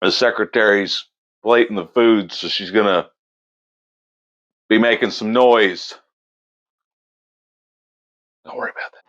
The secretary's plating the food, so she's gonna be making some noise. Don't worry about that.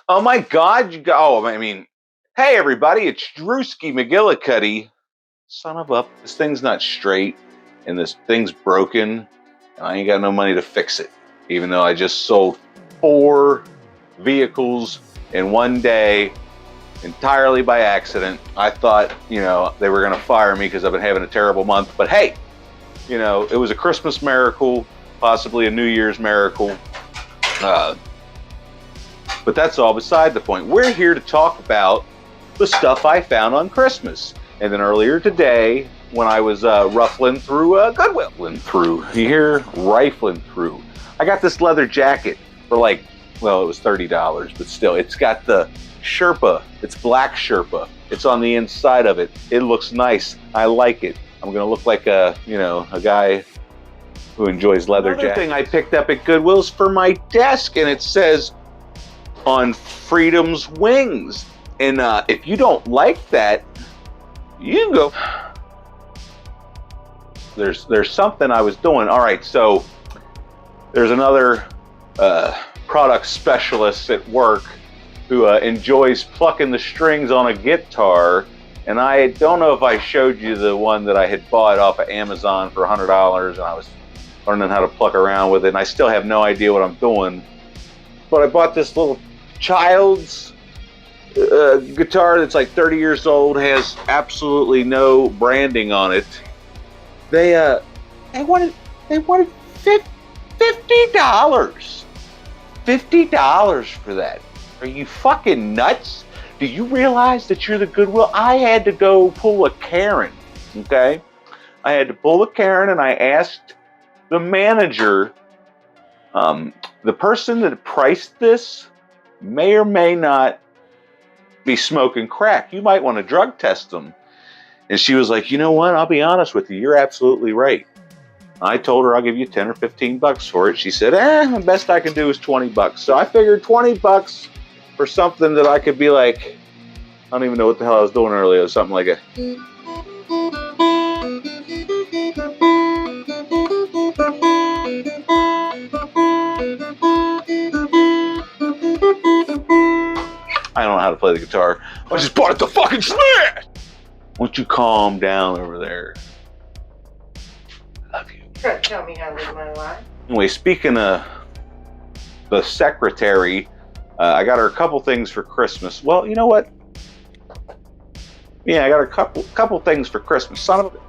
Oh my God! Hey everybody, it's Drewski McGillicuddy. Son of a, this thing's not straight, and this thing's broken, and I ain't got no money to fix it. Even though I just sold 4 vehicles in one day, entirely by accident. I thought, they were gonna fire me because I've been having a terrible month. But hey, it was a Christmas miracle, possibly a New Year's miracle. But that's all beside the point. We're here to talk about the stuff I found on Christmas. And then earlier today, when I was rifling through Goodwill, rifling through, I got this leather jacket for it was $30, but still, it's got the Sherpa. It's black Sherpa. It's on the inside of it. It looks nice. I like it. I'm gonna look like a guy who enjoys leather jackets. Another thing I picked up at Goodwill's for my desk, and it says, "On Freedom's Wings." And if you don't like that, you can go. There's something I was doing. All right, so there's another product specialist at work who enjoys plucking the strings on a guitar. And I don't know if I showed you the one that I had bought off of Amazon for $100, and I was learning how to pluck around with it, and I still have no idea what I'm doing. But I bought this little child's guitar that's like 30 years old, has absolutely no branding on it. They wanted $50. $50 for that. Are you fucking nuts? Do you realize that you're the Goodwill? I had to go pull a Karen, okay? I had to pull a Karen, and I asked the manager, the person that priced this may or may not be smoking crack. You might want to drug test them. And she was like, you know what? I'll be honest with you. You're absolutely right. I told her I'll give you 10 or 15 bucks for it. She said, the best I can do is 20 bucks. So I figured 20 bucks for something that I could be like, I don't even know what the hell I was doing earlier. Something like a... I don't know how to play the guitar. I just bought it to fucking smash! Won't you calm down over there? I love you. Try to tell me how to live my life. Anyway, speaking of the secretary, I got her a couple things for Christmas. Well, you know what? Yeah, I got her a couple things for Christmas. Son of a...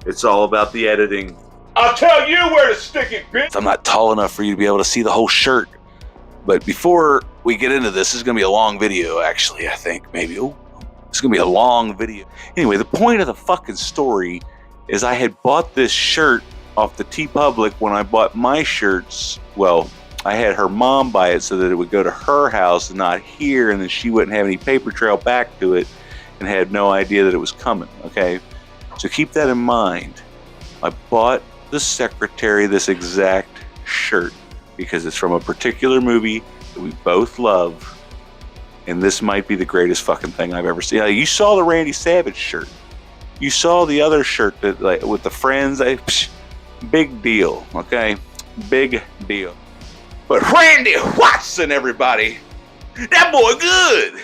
It's all about the editing. I'll tell you where to stick it, bitch! I'm not tall enough for you to be able to see the whole shirt. But before we get into this is going to be a long video, actually, I think. Maybe. Oh, it's going to be a long video. Anyway, the point of the fucking story is I had bought this shirt off the TeePublic when I bought my shirts. Well, I had her mom buy it so that it would go to her house and not here, and then she wouldn't have any paper trail back to it and had no idea that it was coming, okay? So keep that in mind. I bought the secretary this exact shirt because it's from a particular movie that we both love, and this might be the greatest fucking thing I've ever seen. You saw the Randy Savage shirt. You saw the other shirt that with the friends. Big deal, okay? Big deal. But Randy Watson, everybody, that boy good.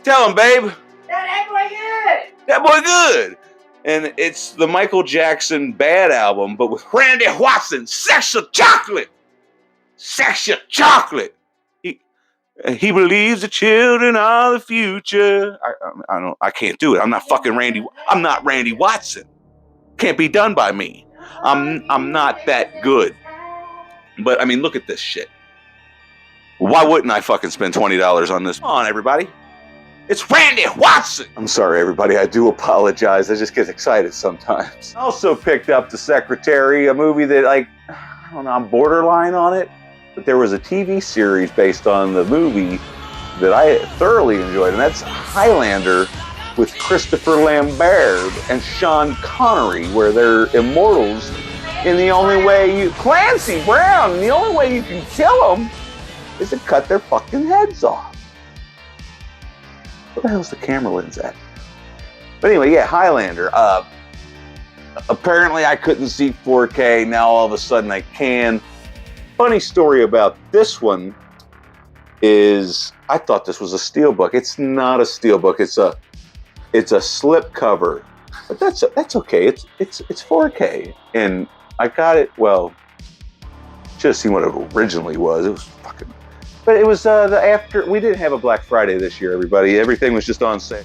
Tell him, babe. That boy good. That boy good. And it's the Michael Jackson Bad album, but with Randy Watson, Sexual Chocolate. Sexual Chocolate. He believes the children are the future. I can't do it. I'm not fucking Randy. I'm not Randy Watson. Can't be done by me. I'm not that good. But I mean, look at this shit. Why wouldn't I fucking spend $20 on this? Come on, everybody. It's Randy Watson! I'm sorry, everybody. I do apologize. I just get excited sometimes. I also picked up The Secretary, a movie that, I don't know, I'm borderline on it. But there was a TV series based on the movie that I thoroughly enjoyed, and that's Highlander with Christopher Lambert and Sean Connery, where they're immortals. And the only way Clancy Brown, and the only way you can kill them is to cut their fucking heads off. What the hell's the camera lens at? But anyway, yeah, Highlander. Apparently I couldn't see 4K. Now all of a sudden I can. Funny story about this one is I thought this was a steelbook. It's not a steelbook. It's a slip cover. But that's okay. It's 4K, and I got it. Well, should have seen what it originally was. It was fucking. But it was we didn't have a Black Friday this year. Everybody, everything was just on sale.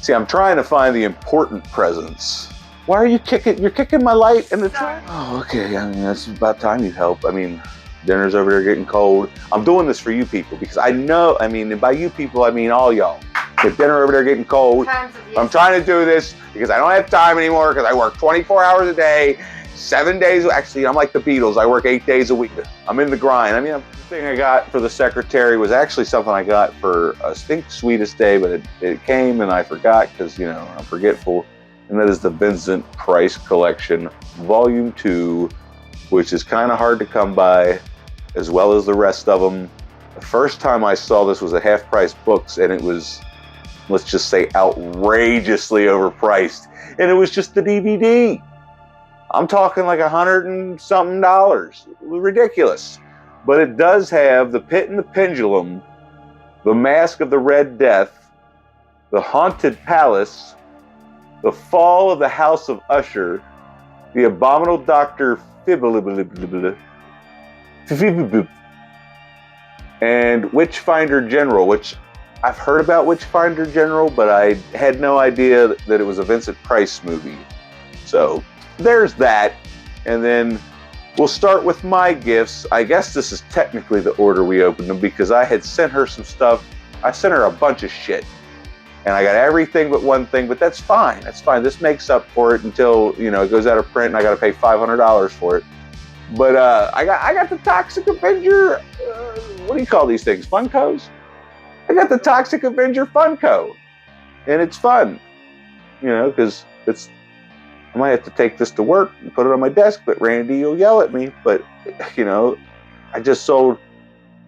See, I'm trying to find the important presents. Why are you kicking? You're kicking my light in the time. Oh, okay. I mean, that's about time you help. I mean, dinner's over there getting cold. I'm doing this for you people because I know. I mean, and by you people, I mean all y'all. The dinner over there getting cold. I'm trying to do this because I don't have time anymore because I work 24 hours a day, 7 days. Actually, I'm like the Beatles. I work 8 days a week. I'm in the grind. I mean, the thing I got for the secretary was actually something I got for, I think, Sweetest Day, but it came and I forgot because, I'm forgetful. And that is the Vincent Price Collection, Volume 2, which is kind of hard to come by, as well as the rest of them. The first time I saw this was at Half Price Books, and it was, let's just say, outrageously overpriced. And it was just the DVD. I'm talking like $100 and something. Ridiculous. But it does have The Pit and the Pendulum, The Mask of the Red Death, The Haunted Palace, The Fall of the House of Usher, The Abominable Dr. Fibble, and Witchfinder General, which I've heard about Witchfinder General, but I had no idea that it was a Vincent Price movie. So there's that. And then we'll start with my gifts. I guess this is technically the order we opened them because I had sent her some stuff. I sent her a bunch of shit. And I got everything but one thing, but that's fine. That's fine. This makes up for it until, it goes out of print and I got to pay $500 for it. But I got the Toxic Avenger, what do you call these things? Funkos? I got the Toxic Avenger Funko. And it's fun, because I might have to take this to work and put it on my desk, but Randy will yell at me. But, I just sold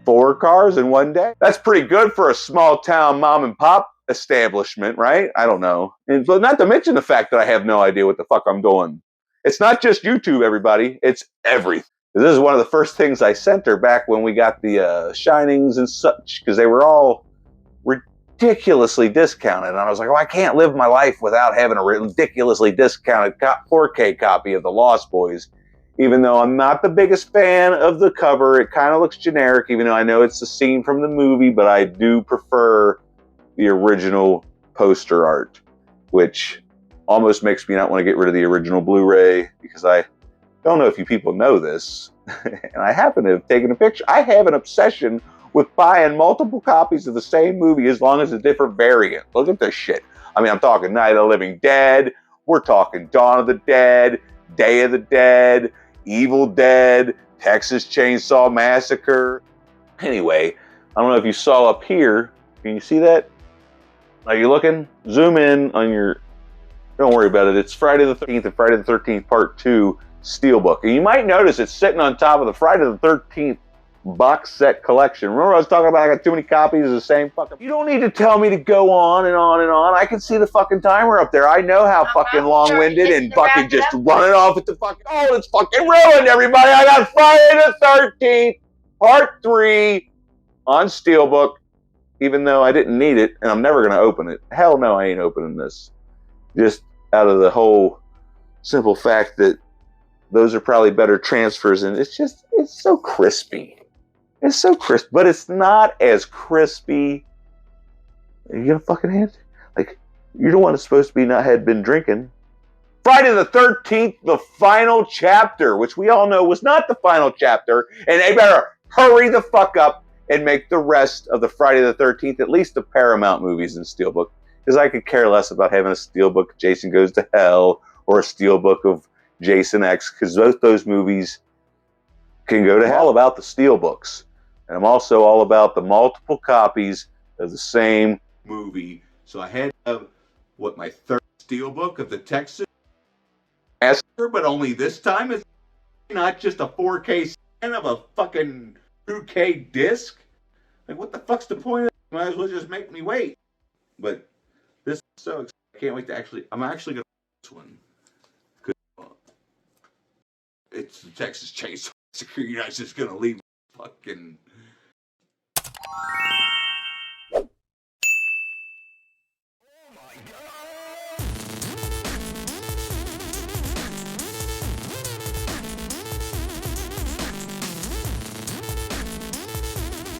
4 cars in one day. That's pretty good for a small town mom and pop establishment, right? I don't know. And not to mention the fact that I have no idea what the fuck I'm doing. It's not just YouTube, everybody. It's everything. This is one of the first things I sent her back when we got the Shinings and such, because they were all ridiculously discounted. And I was like, I can't live my life without having a ridiculously discounted 4K copy of The Lost Boys. Even though I'm not the biggest fan of the cover, it kind of looks generic, even though I know it's a scene from the movie, but I do prefer the original poster art, which almost makes me not want to get rid of the original Blu-ray, because I don't know if you people know this, and I happen to have taken a picture. I have an obsession with buying multiple copies of the same movie as long as a different variant. Look at this shit. I mean, I'm talking Night of the Living Dead, we're talking Dawn of the Dead, Day of the Dead, Evil Dead, Texas Chainsaw Massacre. Anyway, I don't know if you saw up here. Can you see that? Are you looking? Zoom in on your... Don't worry about it. It's Friday the 13th and Friday the 13th Part 2 Steelbook. And you might notice it's sitting on top of the Friday the 13th box set collection. Remember I was talking about I got too many copies of the same fucking... You don't need to tell me to go on and on and on. I can see the fucking timer up there. I know how fucking long-winded and fucking just running off at the fucking... Oh, it's fucking ruined, everybody. I got Friday the 13th Part 3 on Steelbook, even though I didn't need it, and I'm never going to open it. Hell no, I ain't opening this. Just out of the whole simple fact that those are probably better transfers, and it's so crispy. It's so crisp, but it's not as crispy. Are you gonna fucking hand? Like, you're the one that's supposed to be had been drinking. Friday the 13th, the final chapter, which we all know was not the final chapter, and they better hurry the fuck up and make the rest of the Friday the 13th, at least the Paramount movies in Steelbook. Because I could care less about having a Steelbook of Jason Goes to Hell or a Steelbook of Jason X, because both those movies can go to hell. All about the Steelbooks. And I'm also all about the multiple copies of the same movie. So I had what, my third steelbook of the Texas Massacre, but only this time it's not just a 4K scan of a fucking 2K disc. Like, what the fuck's the point of it? Might as well just make me wait. But this is so exciting. I can't wait to I'm actually going to watch this one. It's the Texas Chainsaw Massacre. You're not just going to leave fucking